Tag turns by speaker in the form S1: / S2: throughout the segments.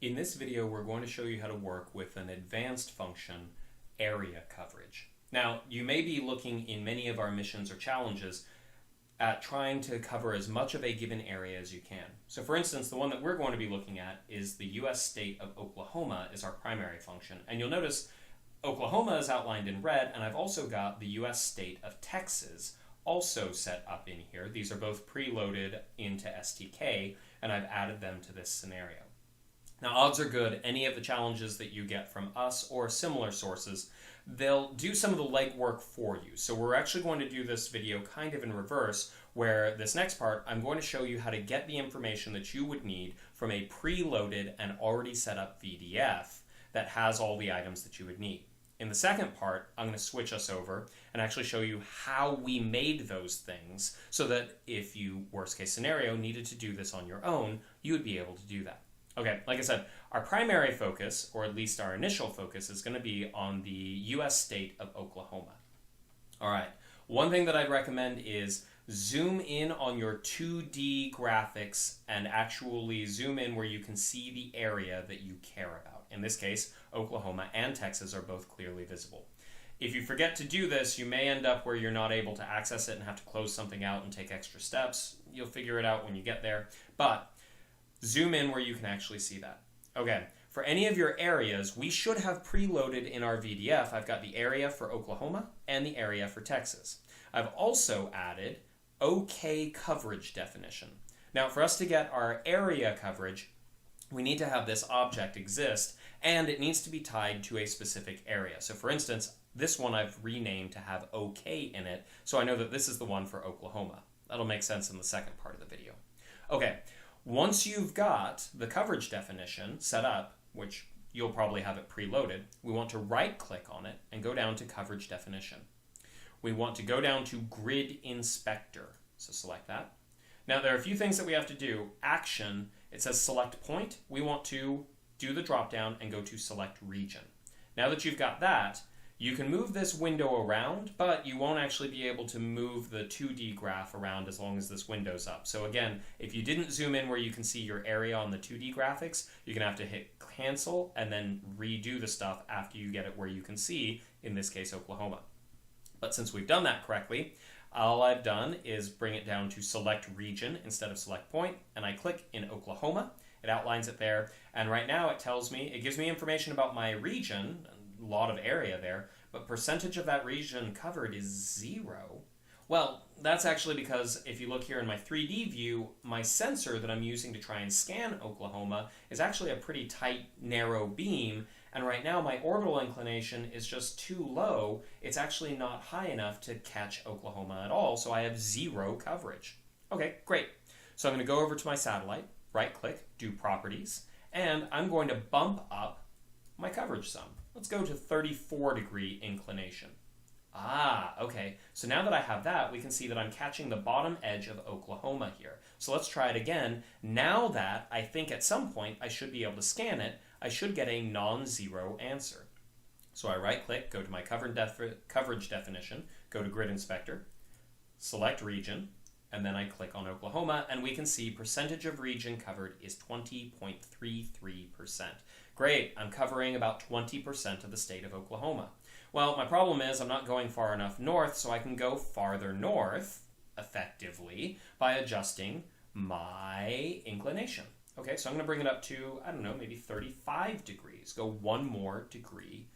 S1: In this video, we're going to show you how to work with an advanced function, area coverage. Now, you may be looking in many of our missions or challenges at trying to cover as much of a given area as you can. So for instance, the one that we're going to be looking at is the US state of Oklahoma is our primary function. And you'll notice Oklahoma is outlined in red, and I've also got the US state of Texas also set up in here. These are both preloaded into STK, and I've added them to this scenario. Now, odds are good, any of the challenges that you get from us or similar sources, they'll do some of the legwork for you. So we're actually going to do this video kind of in reverse, where this next part, I'm going to show you how to get the information that you would need from a preloaded and already set up VDF that has all the items that you would need. In the second part, I'm going to switch us over and actually show you how we made those things so that if you, worst case scenario, needed to do this on your own, you would be able to do that. Okay, like I said, our primary focus, or at least our initial focus, is going to be on the US state of Oklahoma. All right, one thing that I'd recommend is zoom in on your 2D graphics and actually zoom in where you can see the area that you care about. In this case, Oklahoma and Texas are both clearly visible. If you forget to do this, you may end up where you're not able to access it and have to close something out and take extra steps. You'll figure it out when you get there, but zoom in where you can actually see that. Okay, for any of your areas, we should have preloaded in our VDF. I've got the area for Oklahoma and the area for Texas. I've also added OK coverage definition. Now, for us to get our area coverage, we need to have this object exist, and it needs to be tied to a specific area. So for instance, this one I've renamed to have OK in it, so I know that this is the one for Oklahoma. That'll make sense in the second part of the video. Okay. Once you've got the coverage definition set up, which you'll probably have it preloaded, we want to right-click on it and go down to coverage definition. We want to go down to grid inspector, so select that. Now there are a few things that we have to do. Action, it says select point. We want to do the drop-down and go to select region. Now that you've got that, you can move this window around, but you won't actually be able to move the 2D graph around as long as this window's up. So again, if you didn't zoom in where you can see your area on the 2D graphics, you're going to have to hit cancel and then redo the stuff after you get it where you can see, in this case, Oklahoma. But since we've done that correctly, all I've done is bring it down to select region instead of select point, and I click in Oklahoma. It outlines it there, and right now it tells me, it gives me information about my region, a lot of area there, but percentage of that region covered is 0. Well, that's actually because if you look here in my 3D view, my sensor that I'm using to try and scan Oklahoma is actually a pretty tight, narrow beam, and right now my orbital inclination is just too low. It's actually not high enough to catch Oklahoma at all, so I have 0 coverage. Okay, great. So I'm going to go over to my satellite, right-click, do properties, and I'm going to bump up my coverage sum. Let's go to 34-degree inclination. Okay. So now that I have that, we can see that I'm catching the bottom edge of Oklahoma here. So let's try it again. Now that I think at some point I should be able to scan it, I should get a non-zero answer. So I right-click, go to my coverage definition, go to Grid Inspector, select region, and then I click on Oklahoma, and we can see percentage of region covered is 20.33%. Great, I'm covering about 20% of the state of Oklahoma. Well, my problem is I'm not going far enough north, so I can go farther north, effectively, by adjusting my inclination. Okay, so I'm going to bring it up to, I don't know, maybe 35 degrees. Go one more degree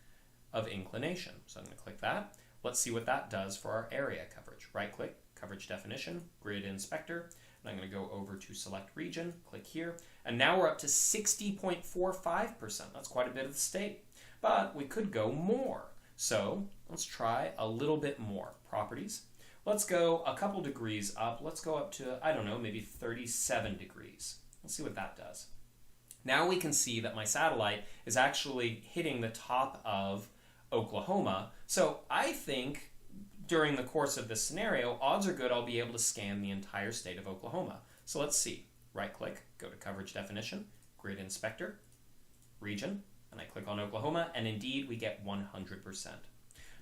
S1: of inclination. So I'm going to click that. Let's see what that does for our area coverage. Right-click, coverage definition, grid inspector, and I'm going to go over to select region, click here, and now we're up to 60.45%. That's quite a bit of the state, but we could go more. So let's try a little bit more. Properties. Let's go a couple degrees up. Let's go up to, I don't know, maybe 37 degrees. Let's see what that does. Now we can see that my satellite is actually hitting the top of Oklahoma. So I think during the course of this scenario, odds are good I'll be able to scan the entire state of Oklahoma. So let's see. Right-click, go to Coverage Definition, Grid Inspector, Region, and I click on Oklahoma, and indeed we get 100%.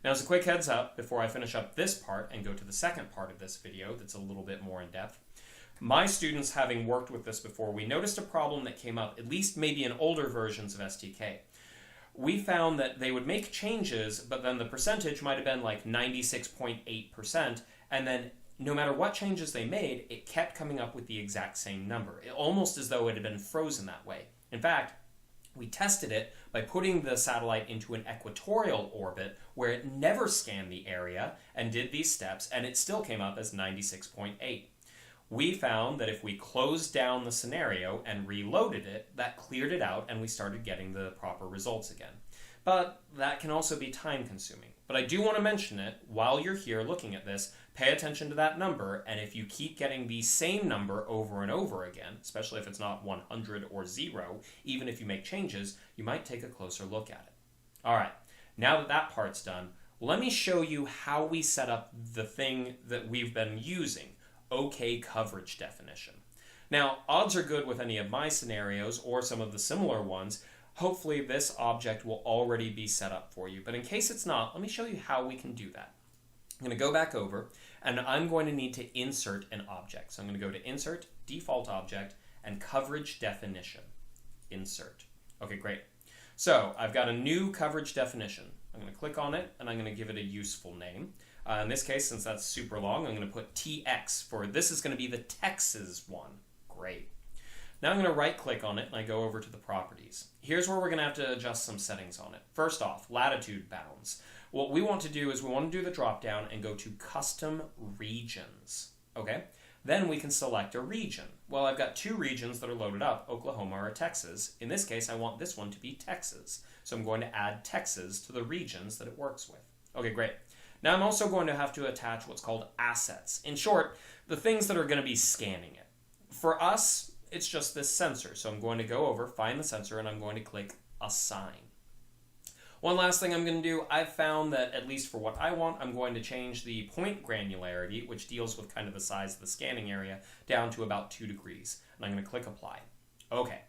S1: Now, as a quick heads up, before I finish up this part and go to the second part of this video that's a little bit more in depth, My students, having worked with this before, we noticed a problem that came up, at least maybe in older versions of STK. We found that they would make changes, but then the percentage might have been like 96.8%, and then no matter what changes they made, it kept coming up with the exact same number, almost as though it had been frozen that way. In fact, we tested it by putting the satellite into an equatorial orbit where it never scanned the area and did these steps, and it still came up as 96.8. We found that if we closed down the scenario and reloaded it, that cleared it out and we started getting the proper results again. But that can also be time consuming. But I do want to mention it while you're here looking at this. Pay attention to that number, and if you keep getting the same number over and over again, especially if it's not 100 or 0, even if you make changes, you might take a closer look at it. All right, now that that part's done, let me show you how we set up the thing that we've been using, OK coverage definition. Now, odds are good with any of my scenarios or some of the similar ones. Hopefully this object will already be set up for you, but in case it's not, let me show you how we can do that. I'm going to go back over, and I'm going to need to insert an object. So I'm going to go to Insert, Default Object, and Coverage Definition. Insert. Okay, great. So I've got a new coverage definition. I'm going to click on it, and I'm going to give it a useful name. In this case, since that's super long, I'm going to put TX for this is going to be the Texas one. Great. Now I'm going to right-click on it, and I go over to the properties. Here's where we're going to have to adjust some settings on it. First off, latitude bounds. What we want to do is we want to do the drop-down and go to Custom Regions. Okay? Then we can select a region. Well, I've got two regions that are loaded up, Oklahoma or Texas. In this case, I want this one to be Texas. So I'm going to add Texas to the regions that it works with. Okay, great. Now I'm also going to have to attach what's called assets. In short, the things that are going to be scanning it. For us, it's just this sensor. So I'm going to go over, find the sensor, and I'm going to click Assign. One last thing I'm going to do, I've found that, at least for what I want, I'm going to change the point granularity, which deals with kind of the size of the scanning area, down to about 2 degrees. And I'm going to click Apply. Okay.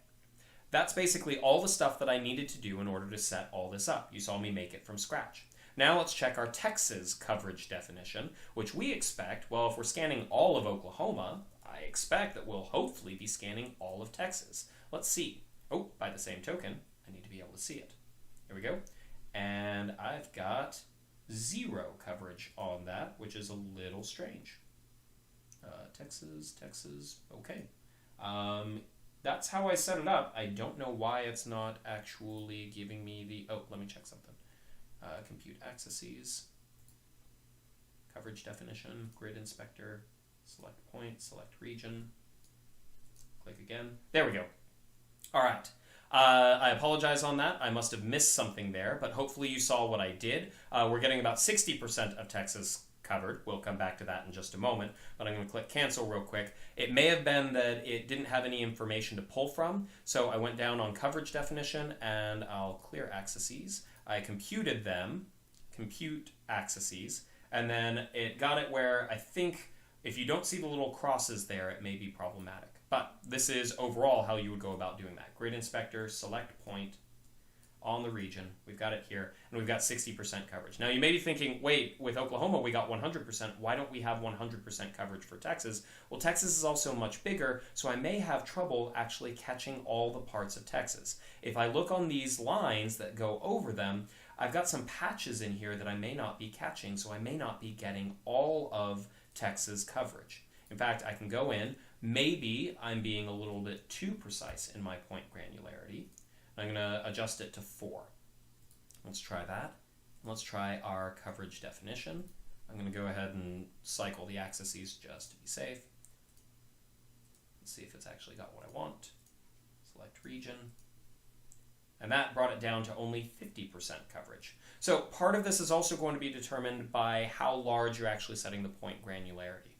S1: That's basically all the stuff that I needed to do in order to set all this up. You saw me make it from scratch. Now let's check our Texas coverage definition, which we expect, well, if we're scanning all of Oklahoma, I expect that we'll hopefully be scanning all of Texas. Let's see. Oh, by the same token, I need to be able to see it. Here we go. And I've got 0 coverage on that, which is a little strange. Texas, okay. That's how I set it up. I don't know why it's not actually giving me the... Oh, let me check something. Compute accesses, coverage definition, grid inspector, select point, select region. Click again. There we go. All right. I apologize on that. I must have missed something there, but hopefully you saw what I did. We're getting about 60% of Texas covered. We'll come back to that in just a moment, but I'm going to click cancel real quick. It may have been that it didn't have any information to pull from, so I went down on coverage definition and I'll clear accesses. I computed them, compute accesses, and then it got it where I think if you don't see the little crosses there, it may be problematic. But this is overall how you would go about doing that. Grid inspector, select point on the region. We've got it here, and we've got 60% coverage. Now you may be thinking, wait, with Oklahoma we got 100%. Why don't we have 100% coverage for Texas? Well, Texas is also much bigger, so I may have trouble actually catching all the parts of Texas. If I look on these lines that go over them, I've got some patches in here that I may not be catching, so I may not be getting all of Texas coverage. In fact, I can go in. Maybe I'm being a little bit too precise in my point granularity. I'm going to adjust it to 4. Let's try that. Let's try our coverage definition. I'm going to go ahead and cycle the accesses just to be safe. Let's see if it's actually got what I want. Select region. And that brought it down to only 50% coverage. So part of this is also going to be determined by how large you're actually setting the point granularity.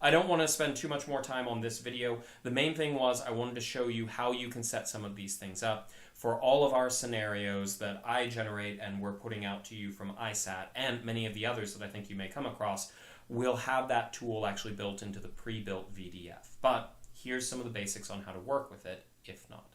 S1: I don't want to spend too much more time on this video. The main thing was I wanted to show you how you can set some of these things up. For all of our scenarios that I generate and we're putting out to you from ISAT and many of the others that I think you may come across, we'll have that tool actually built into the pre-built VDF. But here's some of the basics on how to work with it, if not.